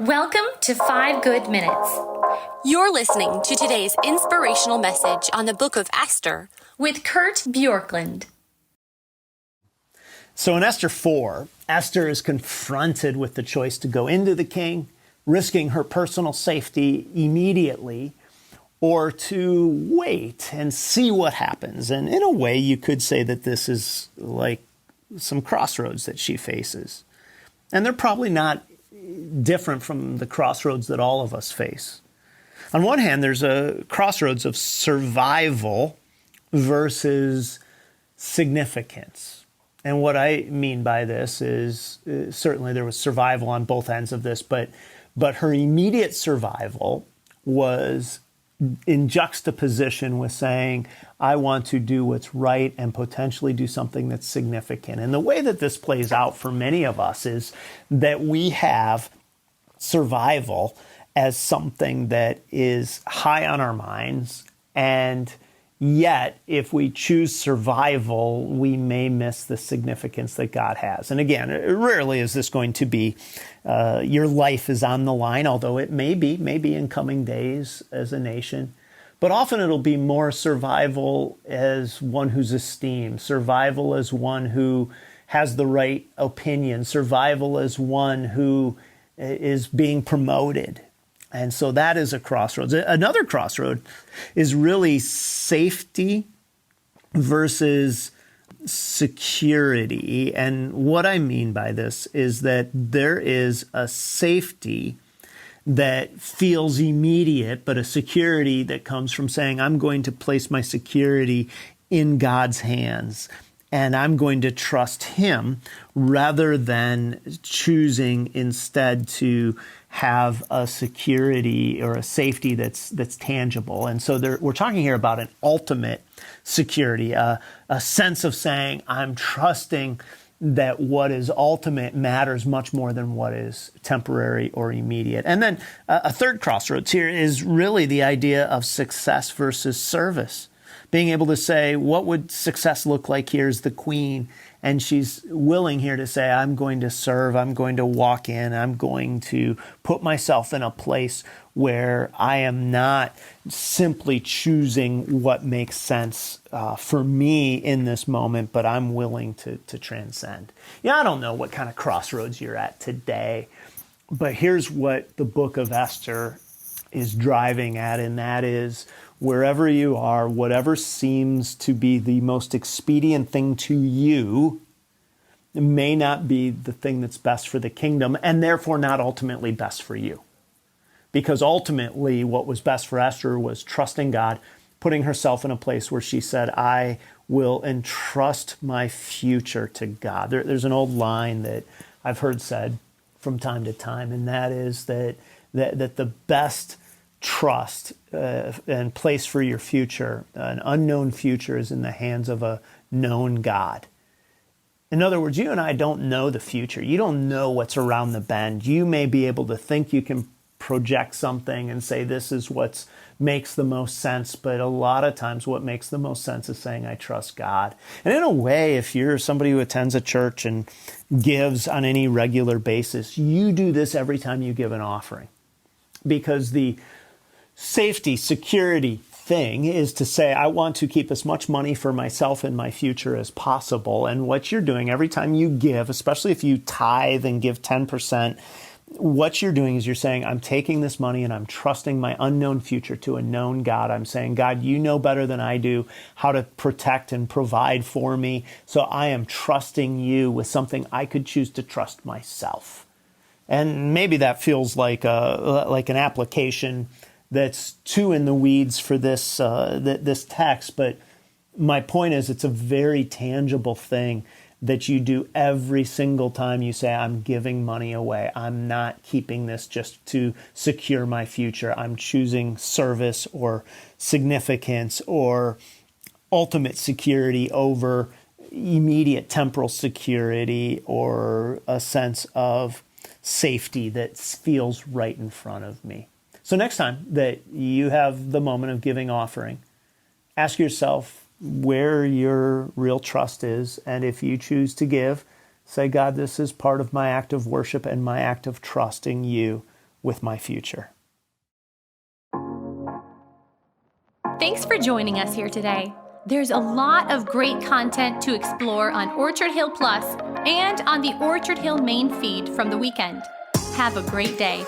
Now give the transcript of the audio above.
Welcome to 5 Good Minutes You're listening to today's inspirational message on the book of Esther with Kurt Bjorklund. So in Esther 4, Esther is confronted with the choice to go into the king, risking her personal safety immediately, or to wait and see what happens. And in a way, you could say that this is like some crossroads that she faces. And they're probably not different from the crossroads that all of us face. On one hand, there's a crossroads of survival versus significance. And what I mean by this is certainly there was survival on both ends of this, but her immediate survival was in juxtaposition with saying, I want to do what's right and potentially do something that's significant. And the way that this plays out for many of us is that we have survival as something that is high on our minds, and yet, if we choose survival, we may miss the significance that God has. And again, rarely is this going to be your life is on the line, although it may be in coming days as a nation. But often it'll be more survival as one who's esteemed, survival as one who has the right opinion, survival as one who is being promoted. And so that is a crossroads. Another crossroad is really safety versus security. And what I mean by this is that there is a safety that feels immediate, but a security that comes from saying, I'm going to place my security in God's hands, and I'm going to trust Him rather than choosing instead to have a security or a safety that's tangible. And so we're talking here about an ultimate security, a sense of saying, I'm trusting that what is ultimate matters much more than what is temporary or immediate. And then a third crossroads here is really the idea of success versus service. Being able to say, what would success look like here as the queen? And she's willing here to say, I'm going to serve, I'm going to walk in, I'm going to put myself in a place where I am not simply choosing what makes sense for me in this moment, but I'm willing to transcend. I don't know what kind of crossroads you're at today, but here's what the book of Esther is driving at, and that is, wherever you are, whatever seems to be the most expedient thing to you may not be the thing that's best for the kingdom, and therefore not ultimately best for you. Because ultimately what was best for Esther was trusting God, putting herself in a place where she said, I will entrust my future to God. There's an old line that I've heard said from time to time, and that is that the best trust and place for your future, an unknown future, is in the hands of a known God. In other words, you and I don't know the future. You don't know what's around the bend. You may be able to think you can project something and say this is what makes the most sense, but a lot of times what makes the most sense is saying, I trust God. And in a way, if you're somebody who attends a church and gives on any regular basis, you do this every time you give an offering. Because the safety, security thing is to say, I want to keep as much money for myself and my future as possible. And what you're doing every time you give, especially if you tithe and give 10%, what you're doing is you're saying, I'm taking this money and I'm trusting my unknown future to a known God. I'm saying, God, you know better than I do how to protect and provide for me. So I am trusting you with something I could choose to trust myself. And maybe that feels like an application that's too in the weeds for this text, but my point is it's a very tangible thing that you do every single time you say, I'm giving money away. I'm not keeping this just to secure my future. I'm choosing service or significance or ultimate security over immediate temporal security or a sense of safety that feels right in front of me. So next time that you have the moment of giving offering, ask yourself where your real trust is. And if you choose to give, say, God, this is part of my act of worship and my act of trusting you with my future. Thanks for joining us here today. There's a lot of great content to explore on Orchard Hill Plus and on the Orchard Hill main feed from the weekend. Have a great day.